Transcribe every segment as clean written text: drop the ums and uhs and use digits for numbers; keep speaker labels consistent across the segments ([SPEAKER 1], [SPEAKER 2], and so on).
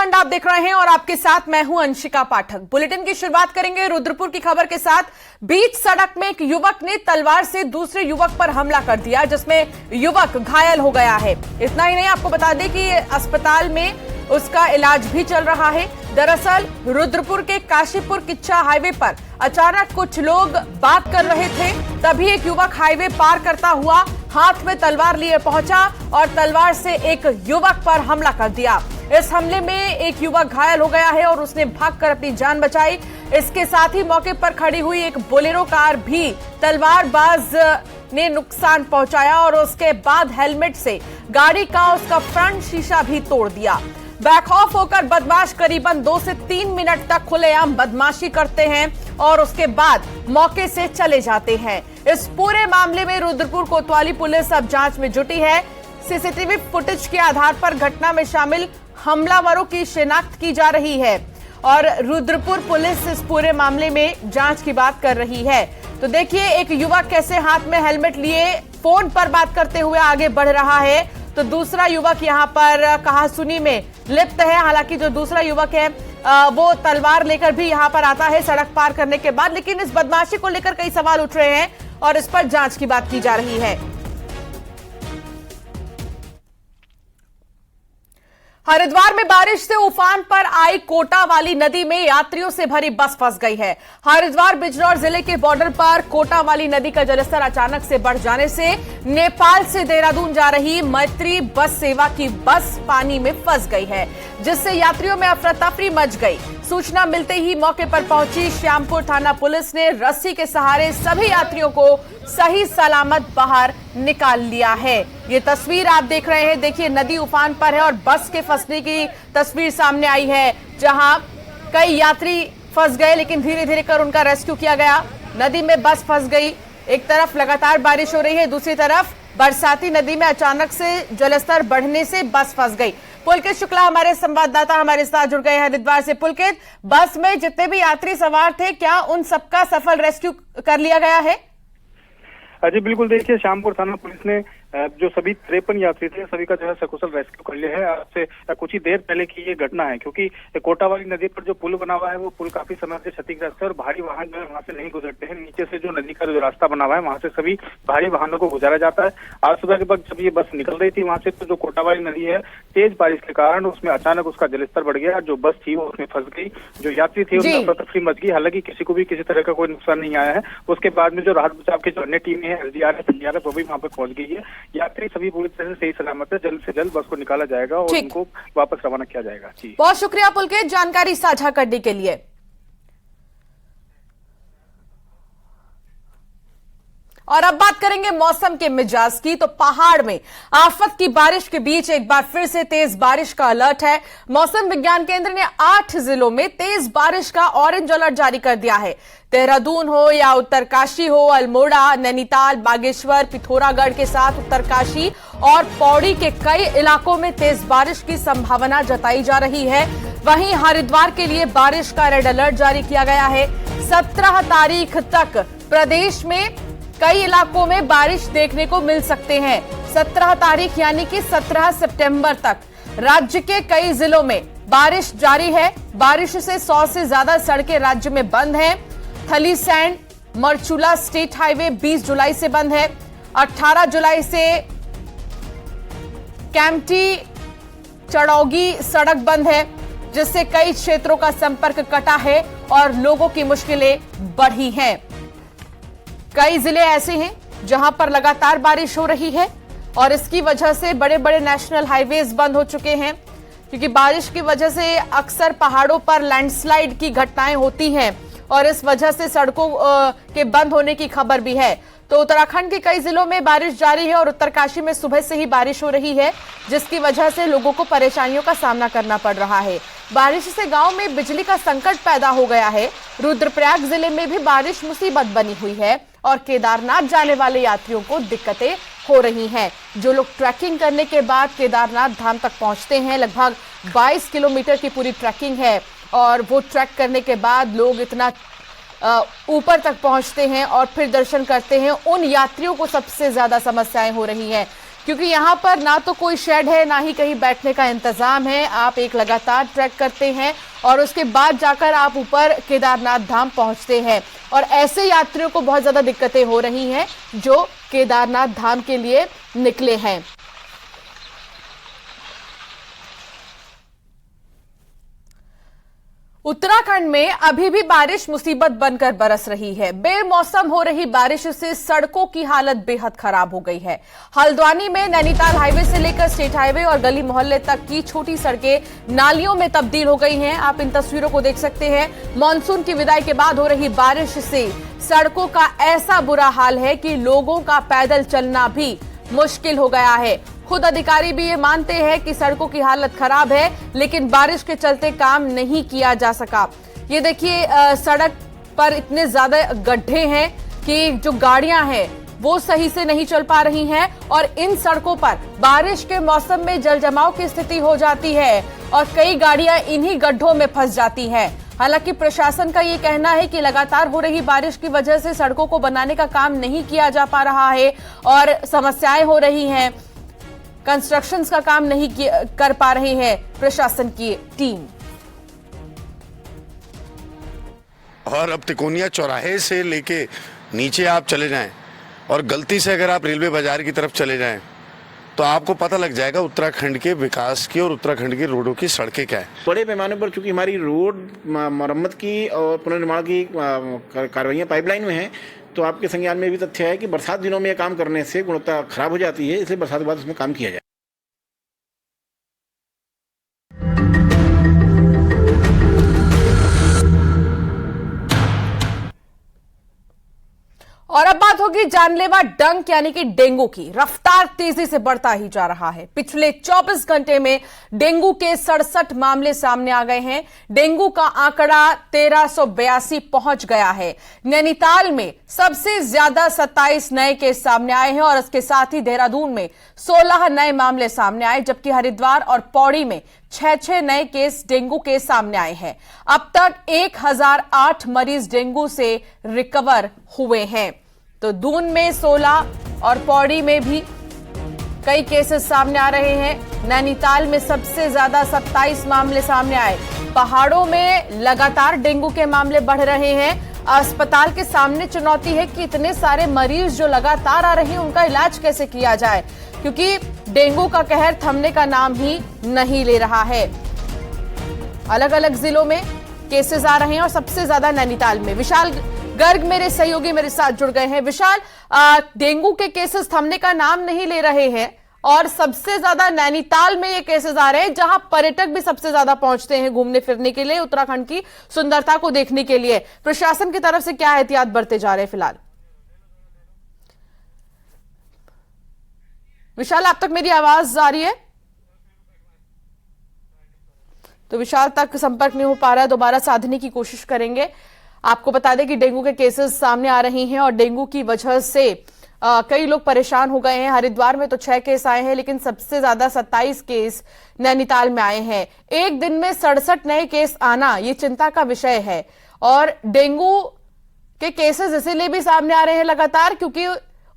[SPEAKER 1] उत्तराखंड आप देख रहे हैं और आपके साथ मैं हूं अंशिका पाठक। बुलेटिन की शुरुआत करेंगे रुद्रपुर की खबर के साथ। बीच सड़क में एक युवक ने तलवार से दूसरे युवक पर हमला कर दिया, जिसमें युवक घायल हो गया है। इतना ही नहीं, आपको बता दें कि अस्पताल में उसका इलाज भी चल रहा है। दरअसल रुद्रपुर के काशीपुर किच्छा हाईवे पर अचानक कुछ लोग बात कर रहे थे, तभी एक युवक हाईवे पार करता हुआ हाथ में तलवार लिए पहुंचा और तलवार से एक युवक पर हमला कर दिया। इस हमले में एक युवक घायल हो गया है और उसने भागकर अपनी जान बचाई। इसके साथ ही मौके पर खड़ी हुई एक बोलेरो कार भी तलवारबाज ने नुकसान पहुंचाया और उसके बाद हेलमेट से गाड़ी का उसका फ्रंट शीशा भी तोड़ दिया। बैकऑफ होकर बदमाश करीबन 2 से 3 मिनट तक खुलेआम बदमाशी करते हैं और उसके बाद मौके से चले जाते हैं। इस पूरे मामले में रुद्रपुर कोतवाली पुलिस अब जांच में जुटी है। सीसीटीवी फुटेज के आधार पर घटना में शामिल हमलावरों की शिनाख्त की जा रही है और रुद्रपुर पुलिस इस पूरे मामले में जांच की बात कर रही है। तो देखिए, एक युवक कैसे हाथ में हेलमेट लिए फोन पर बात करते हुए आगे बढ़ रहा है, तो दूसरा युवक यहां पर कहासुनी में लिप्त है। हालांकि जो दूसरा युवक है वो तलवार लेकर भी यहां पर आता है सड़क पार करने के बाद, लेकिन इस बदमाशी को लेकर कई सवाल उठ रहे हैं और इस पर जांच की बात की जा रही है। हरिद्वार में बारिश से उफान पर आई कोटा वाली नदी में यात्रियों से भरी बस फंस गई है। हरिद्वार बिजनौर जिले के बॉर्डर पर कोटा वाली नदी का जलस्तर अचानक से बढ़ जाने से नेपाल से देहरादून जा रही मैत्री बस सेवा की बस पानी में फंस गई है, जिससे यात्रियों में अफरा तफरी मच गई। सूचना मिलते ही मौके पर पहुंची श्यामपुर थाना पुलिस ने रस्सी के सहारे सभी यात्रियों को सही सलामत बाहर निकाल लिया है। ये तस्वीर आप देख रहे हैं, देखिए नदी उफान पर है और बस के फंसने की तस्वीर सामने आई है, जहां कई यात्री फंस गए, लेकिन धीरे धीरे कर उनका रेस्क्यू किया गया। नदी में बस फंस गई। एक तरफ लगातार बारिश हो रही है, दूसरी तरफ बरसाती नदी में अचानक से जलस्तर बढ़ने से बस फंस गई। पुलकित शुक्ला हमारे संवाददाता हमारे साथ जुड़ गए हरिद्वार से। पुलकित, बस में जितने भी यात्री सवार थे, क्या उन सबका सफल रेस्क्यू कर लिया गया है?
[SPEAKER 2] जी बिल्कुल, देखिए श्यामपुर थाना पुलिस ने जो सभी 53 यात्री थे सभी का जो है सकुशल रेस्क्यू कर लिया है। आज से कुछ ही देर पहले की ये घटना है, क्योंकि कोटा वाली नदी पर जो पुल बना हुआ है वो पुल काफी समय से क्षतिग्रस्त है और भारी वाहन जो है वहां से नहीं गुजरते हैं। नीचे से जो नदी का जो रास्ता बना हुआ है वहां से सभी भारी वाहनों को गुजारा जाता है। आज सुबह के वक्त जब ये बस निकल रही थी वहां से, तो जो कोटा वाली नदी है तेज बारिश के कारण उसमें अचानक उसका जलस्तर बढ़ गया। जो बस थी वो उसमें फंस गई, जो यात्री थे उनमें अफरा तफरी मच गई। हालांकि किसी को भी किसी तरह का कोई नुकसान नहीं आया है। उसके बाद में जो राहत बचाव की जो अन्य टीमें हैं एसडीआरएफ वो भी वहां पर पहुंच गई है। यात्री सभी पूरी तरह से सही सलामत है। जल्द से जल्द बस को निकाला जाएगा और उनको वापस रवाना किया जाएगा। जी,
[SPEAKER 1] बहुत शुक्रिया पुलकित जानकारी साझा करने के लिए। और अब बात करेंगे मौसम के मिजाज की। तो पहाड़ में आफत की बारिश के बीच एक बार फिर से तेज बारिश का अलर्ट है। मौसम विज्ञान केंद्र ने 8 जिलों में तेज बारिश का ऑरेंज अलर्ट जारी कर दिया है। देहरादून हो या उत्तरकाशी हो, अल्मोड़ा, नैनीताल, बागेश्वर, पिथौरागढ़ के साथ उत्तरकाशी और पौड़ी के कई इलाकों में तेज बारिश की संभावना जताई जा रही है। वहीं हरिद्वार के लिए बारिश का रेड अलर्ट जारी किया गया है। 17 तारीख तक प्रदेश में कई इलाकों में बारिश देखने को मिल सकते हैं। 17 तारीख यानी कि 17 सितंबर तक राज्य के कई जिलों में बारिश जारी है। बारिश से 100 से ज्यादा सड़कें राज्य में बंद हैं। थली सैंड मरचूला स्टेट हाईवे 20 जुलाई से बंद है। 18 जुलाई से कैंपटी चड़ौगी सड़क बंद है, जिससे कई क्षेत्रों का संपर्क कटा है और लोगों की मुश्किलें बढ़ी हैं। कई जिले ऐसे हैं जहां पर लगातार बारिश हो रही है और इसकी वजह से बड़े बड़े नेशनल हाईवेज बंद हो चुके हैं, क्योंकि बारिश की वजह से अक्सर पहाड़ों पर लैंडस्लाइड की घटनाएं होती हैं और इस वजह से सड़कों के बंद होने की खबर भी है। तो उत्तराखंड के कई जिलों में बारिश जारी है और उत्तरकाशी में सुबह से ही बारिश हो रही है, जिसकी वजह से लोगों को परेशानियों का सामना करना पड़ रहा है। बारिश से गांव में बिजली का संकट पैदा हो गया है। रुद्रप्रयाग जिले में भी बारिश मुसीबत बनी हुई है और केदारनाथ जाने वाले यात्रियों को दिक्कतें हो रही हैं। जो लोग ट्रैकिंग करने के बाद केदारनाथ धाम तक पहुंचते हैं, लगभग 22 किलोमीटर की पूरी ट्रैकिंग है और वो ट्रैक करने के बाद लोग इतना ऊपर तक पहुंचते हैं और फिर दर्शन करते हैं, उन यात्रियों को सबसे ज्यादा समस्याएं हो रही हैं, क्योंकि यहाँ पर ना तो कोई शेड है, ना ही कहीं बैठने का इंतजाम है। आप एक लगातार ट्रैक करते हैं और उसके बाद जाकर आप ऊपर केदारनाथ धाम पहुंचते हैं, और ऐसे यात्रियों को बहुत ज्यादा दिक्कतें हो रही हैं जो केदारनाथ धाम के लिए निकले हैं। उत्तराखंड में अभी भी बारिश मुसीबत बनकर बरस रही है। बेमौसम हो रही बारिश से सड़कों की हालत बेहद खराब हो गई है। हल्द्वानी में नैनीताल हाईवे से लेकर स्टेट हाईवे और गली मोहल्ले तक की छोटी सड़कें नालियों में तब्दील हो गई हैं। आप इन तस्वीरों को देख सकते हैं। मानसून की विदाई के बाद हो रही बारिश से सड़कों का ऐसा बुरा हाल है कि लोगों का पैदल चलना भी मुश्किल हो गया है। खुद अधिकारी भी ये मानते हैं कि सड़कों की हालत खराब है, लेकिन बारिश के चलते काम नहीं किया जा सका। ये देखिए, सड़क पर इतने ज्यादा गड्ढे हैं कि जो गाड़ियां हैं वो सही से नहीं चल पा रही हैं, और इन सड़कों पर बारिश के मौसम में जलजमाव की स्थिति हो जाती है और कई गाड़ियां इन्हीं गड्ढों में फंस जाती हैं। हालांकि प्रशासन का ये कहना है कि लगातार हो रही बारिश की वजह से सड़कों को बनाने का काम नहीं किया जा पा रहा है और समस्याएं हो रही हैं। कंस्ट्रक्शंस का काम नहीं कर पा रही है प्रशासन की टीम।
[SPEAKER 3] और अब तिकोनिया चौराहे से लेके नीचे आप चले जाएं और गलती से अगर आप रेलवे बाजार की तरफ चले जाएं तो आपको पता लग जाएगा उत्तराखंड के विकास की और उत्तराखंड की रोडों की सड़कें क्या है।
[SPEAKER 4] बड़े पैमाने पर चूंकि हमारी रोड मरम्मत की और पुनर्निर्माण की कार्रवाइयाँ पाइपलाइन में हैं, तो आपके संज्ञान में भी तथ्य है कि बरसात दिनों में यह काम करने से गुणवत्ता खराब हो जाती है, इसलिए बरसात के बाद उसमें काम किया जाए।
[SPEAKER 1] और अब बात होगी जानलेवा डंक यानी कि डेंगू की। रफ्तार तेजी से बढ़ता ही जा रहा है। पिछले 24 घंटे में डेंगू के 67 मामले सामने आ गए हैं। डेंगू का आंकड़ा 1382 पहुंच गया है। नैनीताल में सबसे ज्यादा 27 नए केस सामने आए हैं और इसके साथ ही देहरादून में 16 नए मामले सामने आए, जबकि हरिद्वार और पौड़ी में 6 नए केस डेंगू के सामने आए हैं। अब तक 1008 मरीज डेंगू से रिकवर हुए हैं। तो दून में 16 और पौड़ी में भी कई केसेस सामने आ रहे हैं। नैनीताल में सबसे ज्यादा 27 मामले सामने आए। पहाड़ों में लगातार डेंगू के मामले बढ़ रहे हैं। अस्पताल के सामने चुनौती है कि इतने सारे मरीज जो लगातार आ रहे हैं उनका इलाज कैसे किया जाए, क्योंकि डेंगू का कहर थमने का नाम ही नहीं ले रहा है। अलग अलग जिलों में केसेस आ रहे हैं और सबसे ज्यादा नैनीताल में। विशाल गर्ग मेरे सहयोगी मेरे साथ जुड़ गए हैं। विशाल, डेंगू के केसेस थमने का नाम नहीं ले रहे हैं और सबसे ज्यादा नैनीताल में ये केसेस आ रहे हैं, जहां पर्यटक भी सबसे ज्यादा पहुंचते हैं घूमने फिरने के लिए, उत्तराखंड की सुंदरता को देखने के लिए। प्रशासन की तरफ से क्या एहतियात बरते जा रहे हैं फिलहाल? विशाल, आप तक मेरी आवाज आ रही है? तो विशाल तक संपर्क नहीं हो पा रहा है, दोबारा साधने की कोशिश करेंगे। आपको बता दें कि डेंगू के केसेस सामने आ रहे हैं और डेंगू की वजह से कई लोग परेशान हो गए हैं। हरिद्वार में तो 6 केस आए हैं, लेकिन सबसे ज्यादा 27 केस नैनीताल में आए हैं। एक दिन में 67 नए केस आना ये चिंता का विषय है। और डेंगू के केसेस इसीलिए भी सामने आ रहे हैं लगातार क्योंकि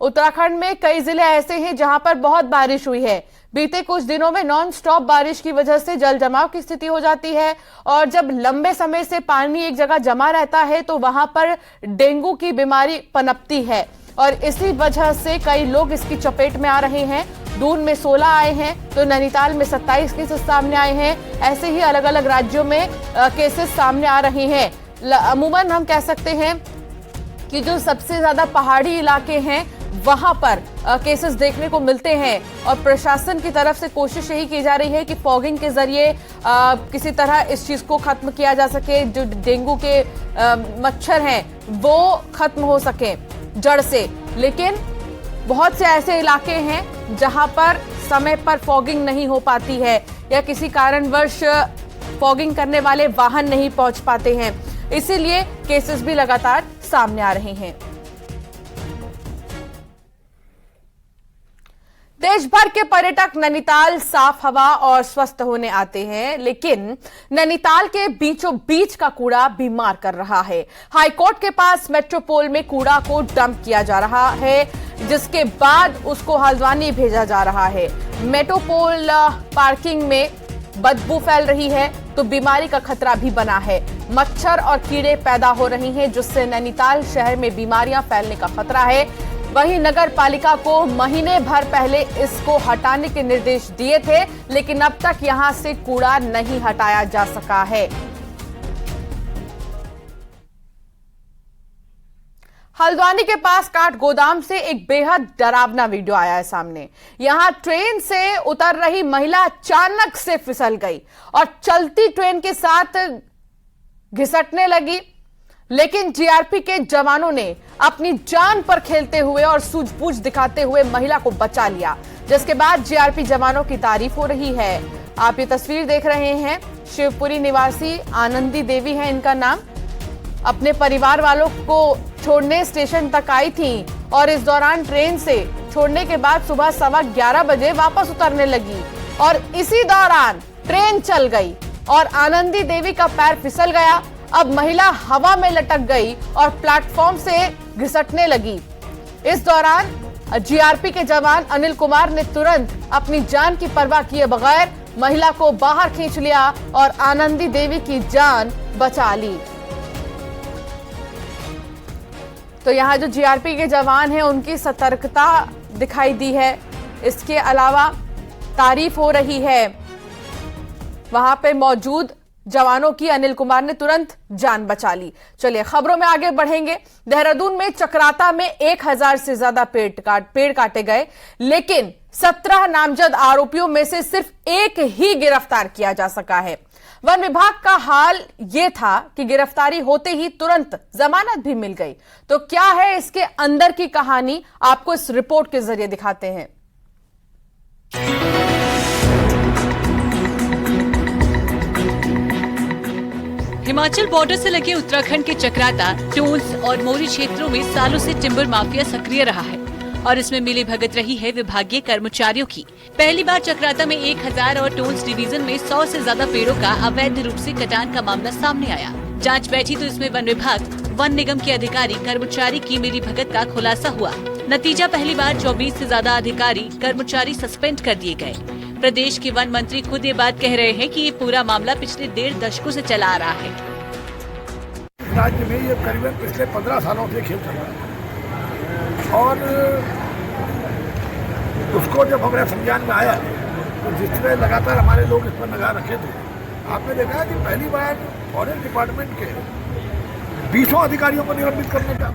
[SPEAKER 1] उत्तराखंड में कई जिले ऐसे हैं जहां पर बहुत बारिश हुई है। बीते कुछ दिनों में नॉन स्टॉप बारिश की वजह से जल जमाव की स्थिति हो जाती है, और जब लंबे समय से पानी एक जगह जमा रहता है तो वहां पर डेंगू की बीमारी पनपती है, और इसी वजह से कई लोग इसकी चपेट में आ रहे हैं। दून में 16 आए हैं तो नैनीताल में 27 केसेस सामने आए हैं। ऐसे ही अलग अलग राज्यों में केसेस सामने आ रहे हैं। अमूमन हम कह सकते हैं कि जो सबसे ज्यादा पहाड़ी इलाके हैं वहां पर केसेस देखने को मिलते हैं, और प्रशासन की तरफ से कोशिश यही की जा रही है कि फॉगिंग के जरिए किसी तरह इस चीज को खत्म किया जा सके। जो डेंगू के मच्छर हैं वो खत्म हो सके जड़ से। लेकिन बहुत से ऐसे इलाके हैं जहां पर समय पर फॉगिंग नहीं हो पाती है या किसी कारणवश फॉगिंग करने वाले वाहन नहीं पहुंच पाते हैं, इसीलिए केसेस भी लगातार सामने आ रहे हैं। देश भर के पर्यटक नैनीताल साफ हवा और स्वस्थ होने आते हैं, लेकिन नैनीताल के बीचों बीच का कूड़ा बीमार कर रहा है। हाईकोर्ट के पास मेट्रोपोल में कूड़ा को डंप किया जा रहा है, जिसके बाद उसको हल्द्वानी भेजा जा रहा है। मेट्रोपोल पार्किंग में बदबू फैल रही है तो बीमारी का खतरा भी बना है। मच्छर और कीड़े पैदा हो रही हैं, जिससे नैनीताल शहर में बीमारियां फैलने का खतरा है। वहीं नगर पालिका को महीने भर पहले इसको हटाने के निर्देश दिए थे, लेकिन अब तक यहां से कूड़ा नहीं हटाया जा सका है। हल्द्वानी के पास काठ गोदाम से एक बेहद डरावना वीडियो आया है सामने। यहां ट्रेन से उतर रही महिला अचानक से फिसल गई और चलती ट्रेन के साथ घिसटने लगी, लेकिन जीआरपी के जवानों ने अपनी जान पर खेलते हुए और सूझबूझ दिखाते हुए महिला को बचा लिया, जिसके बाद जीआरपी जवानों की तारीफ हो रही है। आप ये तस्वीर देख रहे हैं, शिवपुरी निवासी आनंदी देवी है इनका नाम। अपने परिवार वालों को छोड़ने स्टेशन तक आई थी और इस दौरान ट्रेन से छोड़ने के बाद सुबह 11:15 बजे वापस उतरने लगी और इसी दौरान ट्रेन चल गई और आनंदी देवी का पैर फिसल गया। अब महिला हवा में लटक गई और प्लेटफॉर्म से घिसटने लगी। इस दौरान जीआरपी के जवान अनिल कुमार ने तुरंत अपनी जान की परवाह किए बगैर महिला को बाहर खींच लिया और आनंदी देवी की जान बचा ली। तो यहां जो जीआरपी के जवान हैं उनकी सतर्कता दिखाई दी है। इसके अलावा तारीफ हो रही है वहां पे मौजूद जवानों की। अनिल कुमार ने तुरंत जान बचा ली। चलिए खबरों में आगे बढ़ेंगे। देहरादून में चक्राता में 1000 से ज्यादा पेड़ काटे गए, लेकिन 17 नामजद आरोपियों में से सिर्फ एक ही गिरफ्तार किया जा सका है। वन विभाग का हाल यह था कि गिरफ्तारी होते ही तुरंत जमानत भी मिल गई। तो क्या है इसके अंदर की कहानी, आपको इस रिपोर्ट के जरिए दिखाते हैं।
[SPEAKER 5] हिमाचल बॉर्डर से लगे उत्तराखंड के चक्राता, टोंस और मोरी क्षेत्रों में सालों से टिम्बर माफिया सक्रिय रहा है और इसमें मिली भगत रही है विभागीय कर्मचारियों की। पहली बार चक्राता में 1000 और टोंस डिवीजन में 100 से ज्यादा पेड़ों का अवैध रूप से कटान का मामला सामने आया। जांच बैठी तो इसमें वन विभाग, वन निगम के अधिकारी कर्मचारी की मिली भगत का खुलासा हुआ। नतीजा पहली बार 24 से ज्यादा अधिकारी कर्मचारी सस्पेंड कर दिए गए। प्रदेश के वन मंत्री खुद ये बात कह रहे हैं कि ये पूरा मामला पिछले 1.5 दशकों से चला आ रहा है।
[SPEAKER 6] राज्य में ये करीबन पिछले 15 सालों से खेल चल रहा है और उसको जब हमारे संज्ञान में आया तो जिस तरह लगातार हमारे लोग इस पर निगाह रखे थे, आपने देखा कि पहली बार फॉरेस्ट डिपार्टमेंट के 20 अधिकारियों को निलंबित करने का